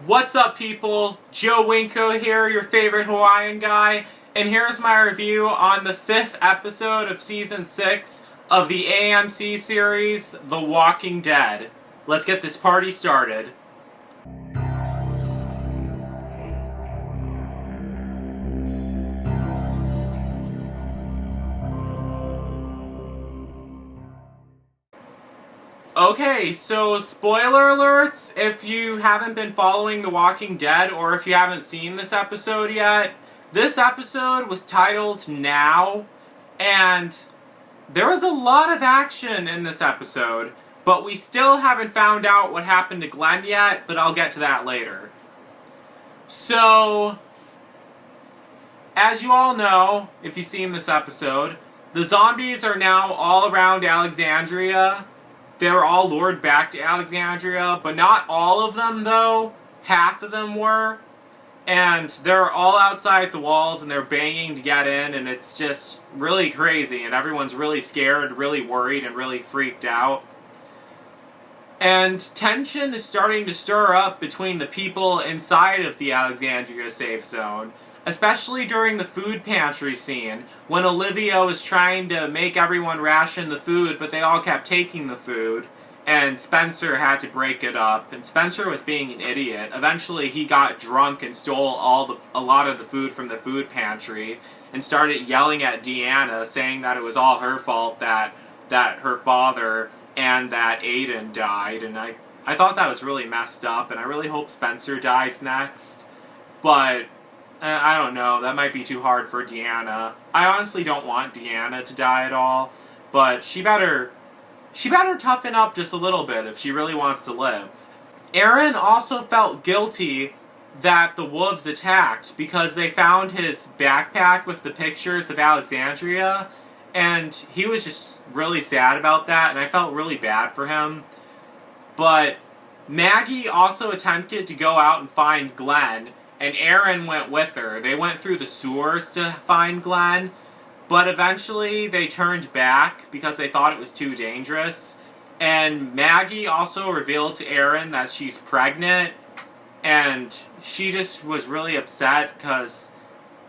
What's up, people? Joe Winko here, your favorite Hawaiian guy, and here's my review on the 5th episode of Season 6 of the AMC series, The Walking Dead. Let's get this party started. Okay, so spoiler alerts, if you haven't been following The Walking Dead or if you haven't seen this episode yet, this episode was titled Now, and there was a lot of action in this episode, but we still haven't found out what happened to Glenn yet, but I'll get to that later. So, as you all know, if you've seen this episode, the zombies are now all around Alexandria. They're all lured back to Alexandria, but not all of them, though. Half of them were. And they're all outside the walls, and they're banging to get in, and it's just really crazy, and everyone's really scared, really worried, and really freaked out. And tension is starting to stir up between the people inside of the Alexandria safe zone, especially during the food pantry scene, when Olivia was trying to make everyone ration the food, but they all kept taking the food, and Spencer had to break it up, and Spencer was being an idiot. Eventually he got drunk and stole a lot of the food from the food pantry, and started yelling at Deanna, saying that it was all her fault that her father and that Aiden died, and I thought that was really messed up, and I really hope Spencer dies next, but I don't know, that might be too hard for Deanna. I honestly don't want Deanna to die at all, but she better toughen up just a little bit if she really wants to live. Aaron also felt guilty that the wolves attacked because they found his backpack with the pictures of Alexandria, and he was just really sad about that, and I felt really bad for him. But Maggie also attempted to go out and find Glenn, and Aaron went with her. They went through the sewers to find Glenn, but eventually they turned back because they thought it was too dangerous. And Maggie also revealed to Aaron that she's pregnant, and she just was really upset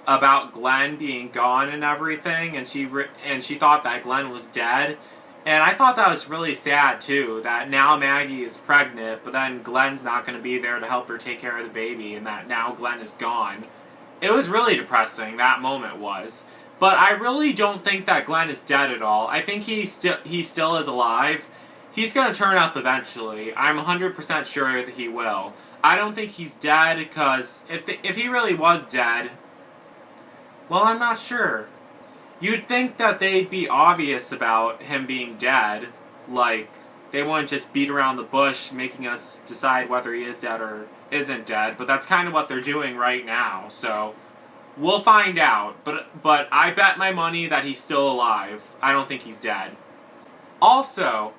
about Glenn being gone and everything, and she thought that Glenn was dead. And I thought that was really sad too, that now Maggie is pregnant, but then Glenn's not going to be there to help her take care of the baby, and that now Glenn is gone. It was really depressing, that moment was. But I really don't think that Glenn is dead at all. I think he still is alive. He's going to turn up eventually. I'm 100% sure that he will. I don't think he's dead, because if he really was dead, well, I'm not sure. You'd think that they'd be obvious about him being dead. Like, they wouldn't just beat around the bush making us decide whether he is dead or isn't dead. But that's kind of what they're doing right now. So, we'll find out. But I bet my money that he's still alive. I don't think he's dead. Also,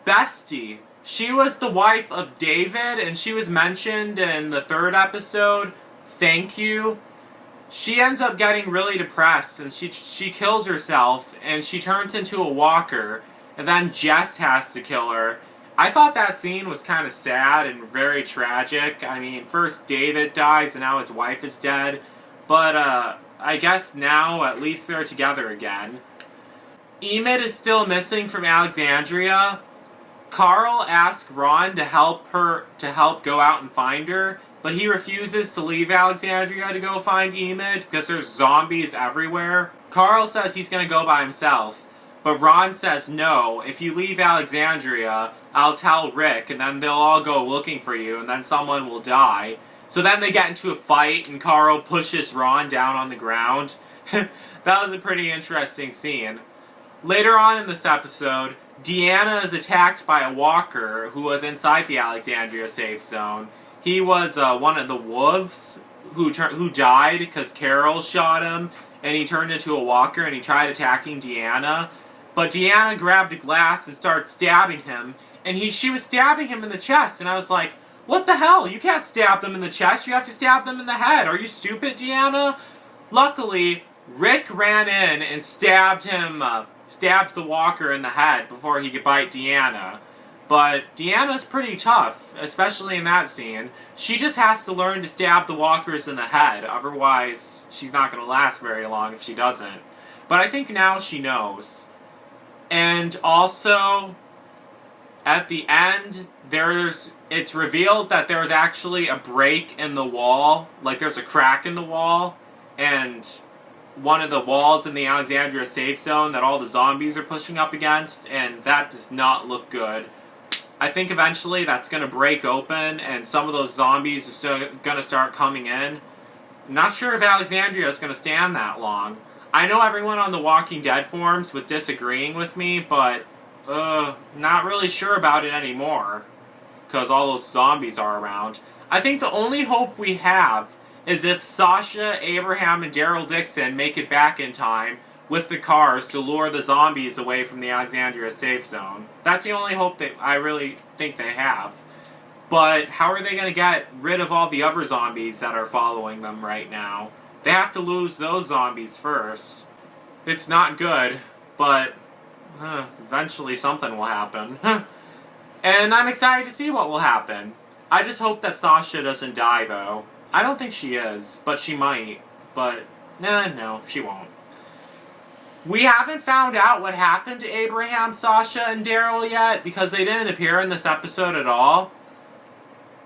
Bestie. She was the wife of David, and she was mentioned in the 3rd episode. Thank you. She ends up getting really depressed, and she kills herself, and she turns into a walker, and then Jess has to kill her. I thought that scene was kind of sad and very tragic. I mean, first David dies, and now his wife is dead, but I guess now at least they're together again. Enid is still missing from Alexandria. Carl asks Ron to help go out and find her, but he refuses to leave Alexandria to go find Enid because there's zombies everywhere. Carl says he's going to go by himself, but Ron says no, if you leave Alexandria, I'll tell Rick, and then they'll all go looking for you, and then someone will die. So then they get into a fight, and Carl pushes Ron down on the ground. That was a pretty interesting scene. Later on in this episode, Deanna is attacked by a walker who was inside the Alexandria safe zone. He was one of the wolves who died because Carol shot him, and he turned into a walker, and he tried attacking Deanna. But Deanna grabbed a glass and started stabbing him, and she was stabbing him in the chest, and I was like, what the hell? You can't stab them in the chest, you have to stab them in the head. Are you stupid, Deanna? Luckily, Rick ran in and stabbed the walker in the head before he could bite Deanna. But Deanna's pretty tough, especially in that scene. She just has to learn to stab the walkers in the head, otherwise she's not going to last very long if she doesn't. But I think now she knows. And also, at the end, it's revealed that there's actually a break in the wall, like there's a crack in the wall, and one of the walls in the Alexandria safe zone that all the zombies are pushing up against, and that does not look good. I think eventually that's going to break open and some of those zombies are still going to start coming in. I'm not sure if Alexandria is going to stand that long. I know everyone on the Walking Dead forums was disagreeing with me, but not really sure about it anymore because all those zombies are around. I think the only hope we have is if Sasha, Abraham, and Daryl Dixon make it back in time with the cars to lure the zombies away from the Alexandria safe zone. That's the only hope that I really think they have. But how are they going to get rid of all the other zombies that are following them right now? They have to lose those zombies first. It's not good, but eventually something will happen. And I'm excited to see what will happen. I just hope that Sasha doesn't die, though. I don't think she is, but she might. But, no, she won't. We haven't found out what happened to Abraham, Sasha, and Daryl yet, because they didn't appear in this episode at all.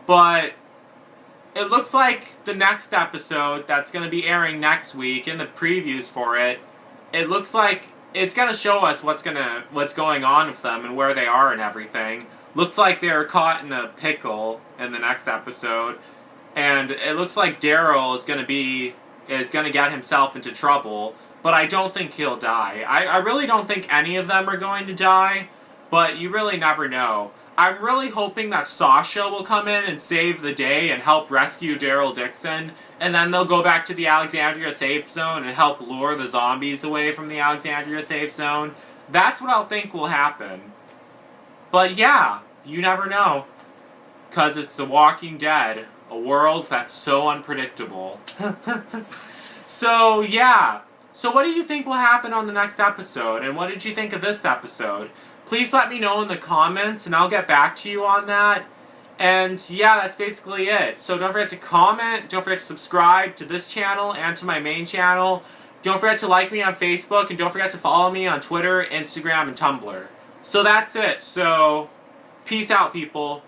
But it looks like the next episode that's going to be airing next week, in the previews for it, it looks like it's going to show us what's going on with them and where they are and everything. Looks like they're caught in a pickle in the next episode. And it looks like Daryl is going to get himself into trouble. But I don't think he'll die. I really don't think any of them are going to die, but you really never know. I'm really hoping that Sasha will come in and save the day and help rescue Daryl Dixon, and then they'll go back to the Alexandria safe zone and help lure the zombies away from the Alexandria safe zone. That's what I'll think will happen. But yeah, you never know. 'Cause it's The Walking Dead, a world that's so unpredictable. So yeah. So what do you think will happen on the next episode, and what did you think of this episode? Please let me know in the comments, and I'll get back to you on that. And yeah, that's basically it. So don't forget to comment, don't forget to subscribe to this channel and to my main channel. Don't forget to like me on Facebook, and don't forget to follow me on Twitter, Instagram, and Tumblr. So that's it. So, peace out, people.